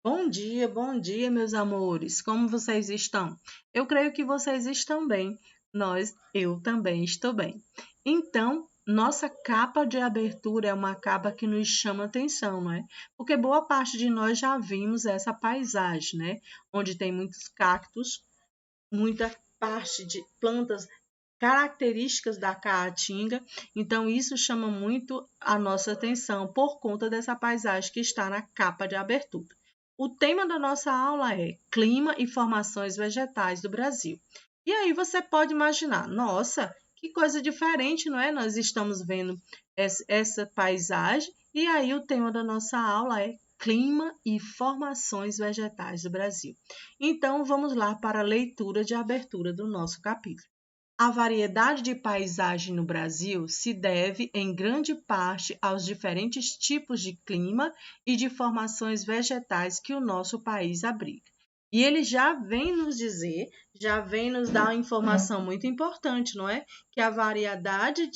Bom dia, meus amores. Como vocês estão? Eu creio que vocês estão bem. Eu também estou bem. Então, nossa capa de abertura é uma capa que nos chama atenção, não é? Porque boa parte de nós já vimos essa paisagem, né? Onde tem muitos cactos, muita parte de plantas características da caatinga. Então, isso chama muito a nossa atenção por conta dessa paisagem que está na capa de abertura. O tema da nossa aula é Clima e Formações Vegetais do Brasil. E aí você pode imaginar, nossa, que coisa diferente, não é? Nós estamos vendo essa paisagem e aí o tema da nossa aula é Clima e Formações Vegetais do Brasil. Então, vamos lá para a leitura de abertura do nosso capítulo. A variedade de paisagem no Brasil se deve, em grande parte, aos diferentes tipos de clima e de formações vegetais que o nosso país abriga. E ele já vem nos dizer, já vem nos dar uma informação muito importante, não é? Que a variedade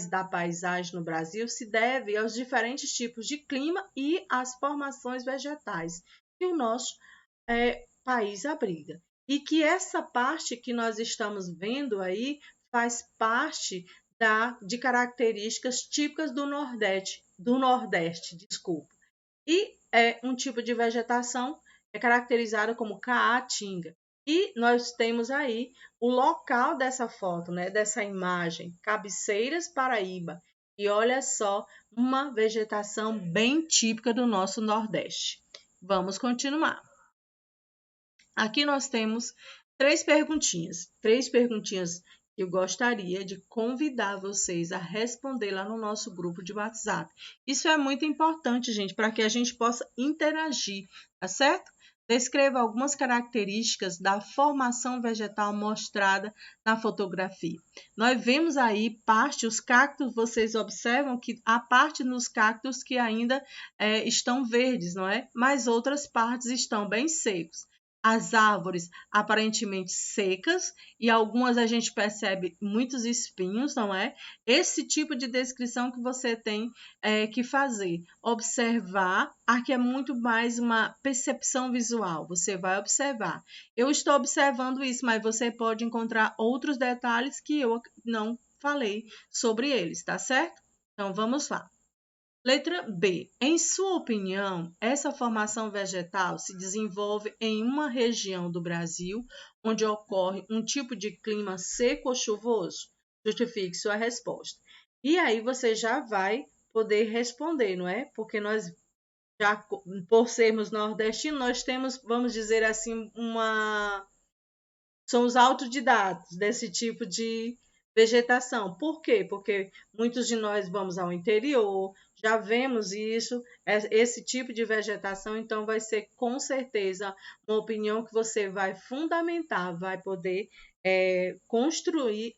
da paisagem no Brasil se deve aos diferentes tipos de clima e às formações vegetais que o nosso país abriga. E que essa parte que nós estamos vendo aí faz parte de características típicas do Nordeste, desculpa. E é um tipo de vegetação caracterizada como caatinga. E nós temos aí o local dessa foto, né, dessa imagem, Cabeceiras, Paraíba. E olha só, uma vegetação bem típica do nosso Nordeste. Vamos continuar. Aqui nós temos três perguntinhas que eu gostaria de convidar vocês a responder lá no nosso grupo de WhatsApp. Isso é muito importante, gente, para que a gente possa interagir, tá certo? Descreva algumas características da formação vegetal mostrada na fotografia. Nós vemos aí os cactos, vocês observam que há parte nos cactos que ainda estão verdes, não é? Mas outras partes estão bem secos. As árvores aparentemente secas e algumas a gente percebe muitos espinhos, não é? Esse tipo de descrição que você tem que fazer. Observar, aqui é muito mais uma percepção visual, você vai observar. Eu estou observando isso, mas você pode encontrar outros detalhes que eu não falei sobre eles, tá certo? Então vamos lá. Letra B. Em sua opinião, essa formação vegetal se desenvolve em uma região do Brasil onde ocorre um tipo de clima seco ou chuvoso? Justifique sua resposta. E aí você já vai poder responder, não é? Porque nós já, por sermos nordestinos, nós temos, vamos dizer assim, somos autodidatos desse tipo de vegetação. Por quê? Porque muitos de nós vamos ao interior, já vemos isso, esse tipo de vegetação, então vai ser com certeza uma opinião que você vai fundamentar, vai poder construir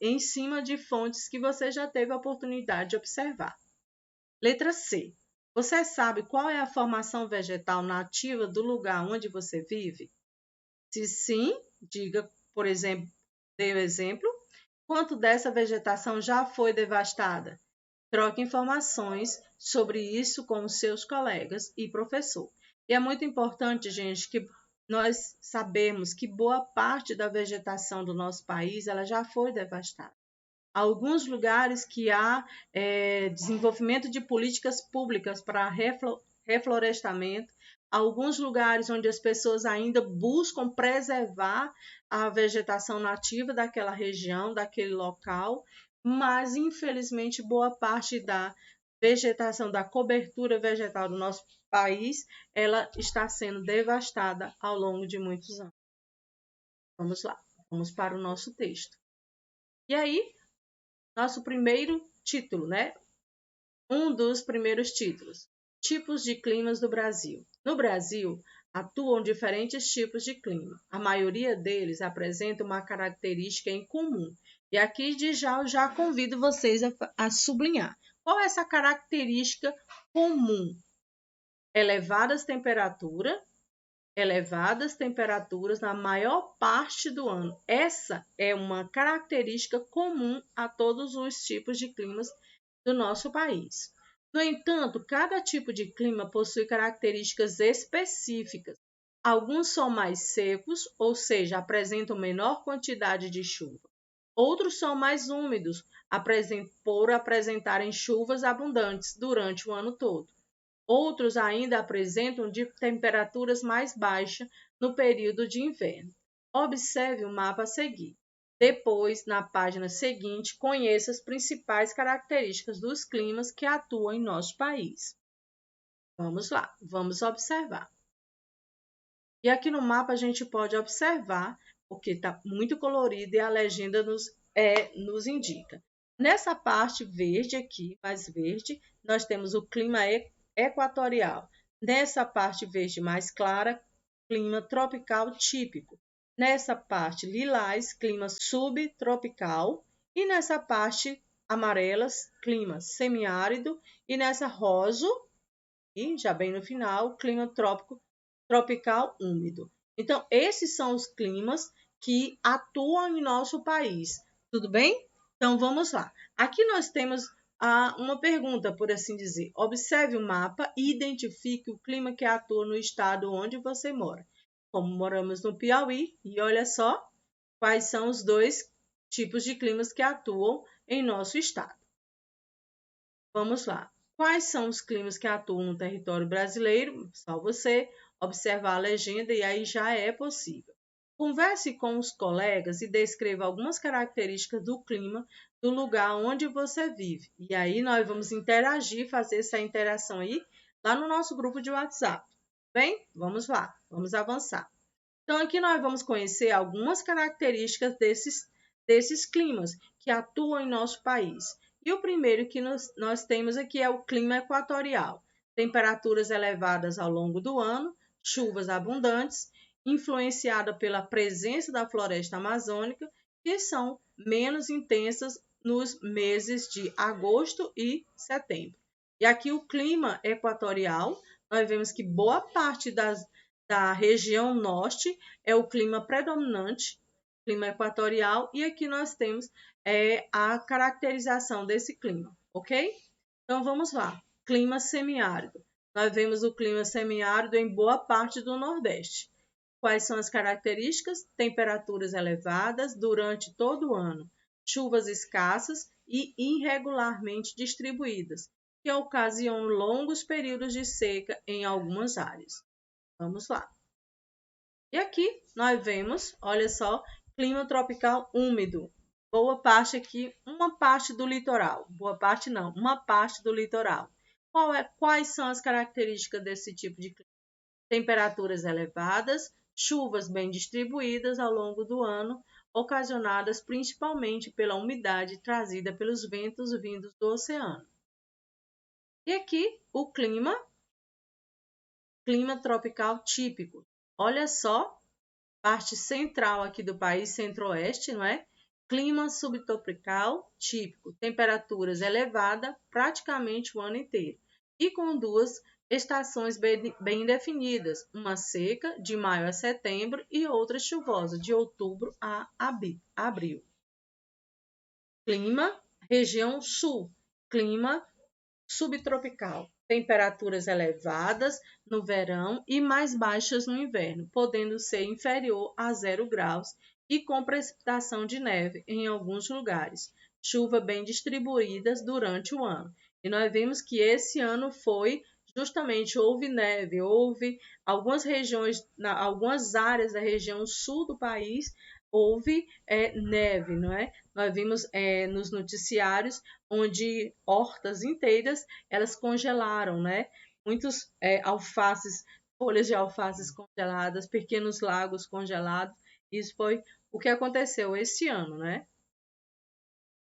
em cima de fontes que você já teve a oportunidade de observar. Letra C. Você sabe qual é a formação vegetal nativa do lugar onde você vive? Se sim, diga, por exemplo, dê o exemplo, quanto dessa vegetação já foi devastada? Troque informações sobre isso com os seus colegas e professor. E é muito importante, gente, que nós sabemos que boa parte da vegetação do nosso país ela já foi devastada. Alguns lugares que há desenvolvimento de políticas públicas para reflorestamento, alguns lugares onde as pessoas ainda buscam preservar a vegetação nativa daquela região, daquele local, mas infelizmente boa parte da vegetação, da cobertura vegetal do nosso país, ela está sendo devastada ao longo de muitos anos. Vamos lá, vamos para o nosso texto. E aí, nosso primeiro título, né? Um dos primeiros títulos. Tipos de climas do Brasil. No Brasil, atuam diferentes tipos de clima. A maioria deles apresenta uma característica em comum. E aqui de já eu já convido vocês a sublinhar. Qual é essa característica comum? Elevadas temperaturas na maior parte do ano. Essa é uma característica comum a todos os tipos de climas do nosso país. No entanto, cada tipo de clima possui características específicas. Alguns são mais secos, ou seja, apresentam menor quantidade de chuva. Outros são mais úmidos, por apresentarem chuvas abundantes durante o ano todo. Outros ainda apresentam de temperaturas mais baixas no período de inverno. Observe o mapa a seguir. Depois, na página seguinte, conheça as principais características dos climas que atuam em nosso país. Vamos lá, vamos observar. E aqui no mapa a gente pode observar, porque está muito colorido e a legenda nos indica. Nessa parte verde aqui, mais verde, nós temos o clima equatorial. Nessa parte verde mais clara, clima tropical típico. Nessa parte lilás, clima subtropical. E nessa parte amarelas, clima semiárido. E nessa rosa, e já bem no final, clima tropical úmido. Então, esses são os climas que atuam em nosso país. Tudo bem? Então, vamos lá. Aqui nós temos uma pergunta, por assim dizer. Observe o mapa e identifique o clima que atua no estado onde você mora. Como moramos no Piauí, e olha só quais são os dois tipos de climas que atuam em nosso estado. Vamos lá. Quais são os climas que atuam no território brasileiro? Só você observar a legenda e aí já é possível. Converse com os colegas e descreva algumas características do clima do lugar onde você vive. E aí nós vamos interagir, fazer essa interação aí lá no nosso grupo de WhatsApp. Bem, vamos lá, vamos avançar. Então aqui nós vamos conhecer algumas características desses climas que atuam em nosso país. E o primeiro que nós temos aqui é o clima equatorial. Temperaturas elevadas ao longo do ano, chuvas abundantes, influenciada pela presença da floresta amazônica, que são menos intensas nos meses de agosto e setembro. E aqui o clima equatorial, nós vemos que boa parte da região norte é o clima predominante, clima equatorial, e aqui nós temos a caracterização desse clima, ok? Então vamos lá. Clima semiárido. Nós vemos o clima semiárido em boa parte do Nordeste. Quais são as características? Temperaturas elevadas durante todo o ano, chuvas escassas e irregularmente distribuídas, que ocasionam longos períodos de seca em algumas áreas. Vamos lá. E aqui nós vemos, olha só, clima tropical úmido. Boa parte aqui, uma parte do litoral. Boa parte não, uma parte do litoral. Quais são as características desse tipo de clima? Temperaturas elevadas, chuvas bem distribuídas ao longo do ano, ocasionadas principalmente pela umidade trazida pelos ventos vindos do oceano. E aqui o clima tropical típico. Olha só, parte central aqui do país, centro-oeste, não é? Clima subtropical típico, temperaturas elevadas praticamente o ano inteiro. E com duas estações bem definidas, uma seca, de maio a setembro, e outra chuvosa, de outubro a abril. Clima, região sul, clima subtropical, temperaturas elevadas no verão e mais baixas no inverno, podendo ser inferior a 0 graus e com precipitação de neve em alguns lugares, chuva bem distribuídas durante o ano. E nós vimos que esse ano houve neve, houve algumas regiões, algumas áreas da região sul do país, houve neve, não é? Nós vimos nos noticiários onde hortas inteiras elas congelaram, né? Muitos alfaces, folhas de alfaces congeladas, pequenos lagos congelados. Isso foi o que aconteceu esse ano, né?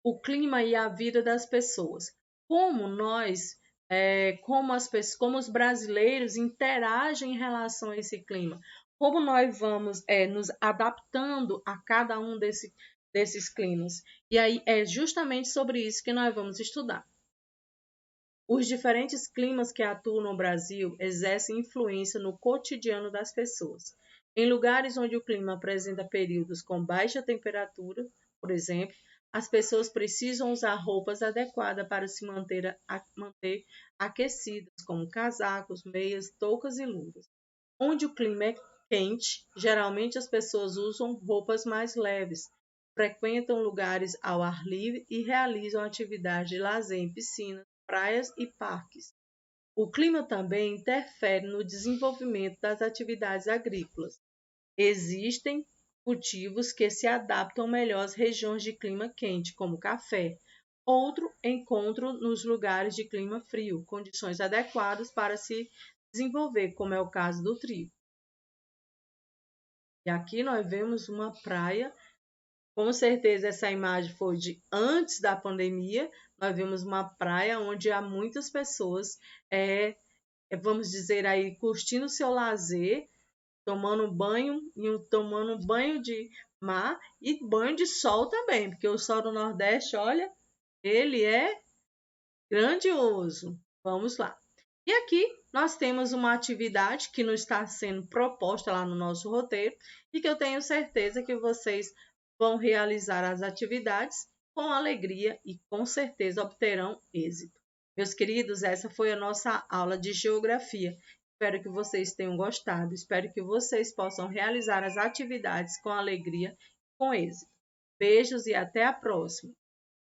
O clima e a vida das pessoas. Como como os brasileiros interagem em relação a esse clima? Como nós vamos nos adaptando a cada um desses climas? E aí é justamente sobre isso que nós vamos estudar. Os diferentes climas que atuam no Brasil exercem influência no cotidiano das pessoas. Em lugares onde o clima apresenta períodos com baixa temperatura, por exemplo, as pessoas precisam usar roupas adequadas para se manter aquecidas, como casacos, meias, toucas e luvas. Onde o clima é quente, geralmente as pessoas usam roupas mais leves, frequentam lugares ao ar livre e realizam atividades de lazer em piscinas, praias e parques. O clima também interfere no desenvolvimento das atividades agrícolas. Existem cultivos que se adaptam melhor às regiões de clima quente, como café. Outro encontro nos lugares de clima frio, condições adequadas para se desenvolver, como é o caso do trigo. E aqui nós vemos uma praia. Com certeza essa imagem foi de antes da pandemia. Nós vemos uma praia onde há muitas pessoas, vamos dizer aí, curtindo seu lazer, tomando banho de mar e banho de sol também, porque o sol do Nordeste, olha, ele é grandioso. Vamos lá. E aqui nós temos uma atividade que nos está sendo proposta lá no nosso roteiro e que eu tenho certeza que vocês vão realizar as atividades com alegria e com certeza obterão êxito. Meus queridos, essa foi a nossa aula de geografia. Espero que vocês tenham gostado. Espero que vocês possam realizar as atividades com alegria e com êxito. Beijos e até a próxima!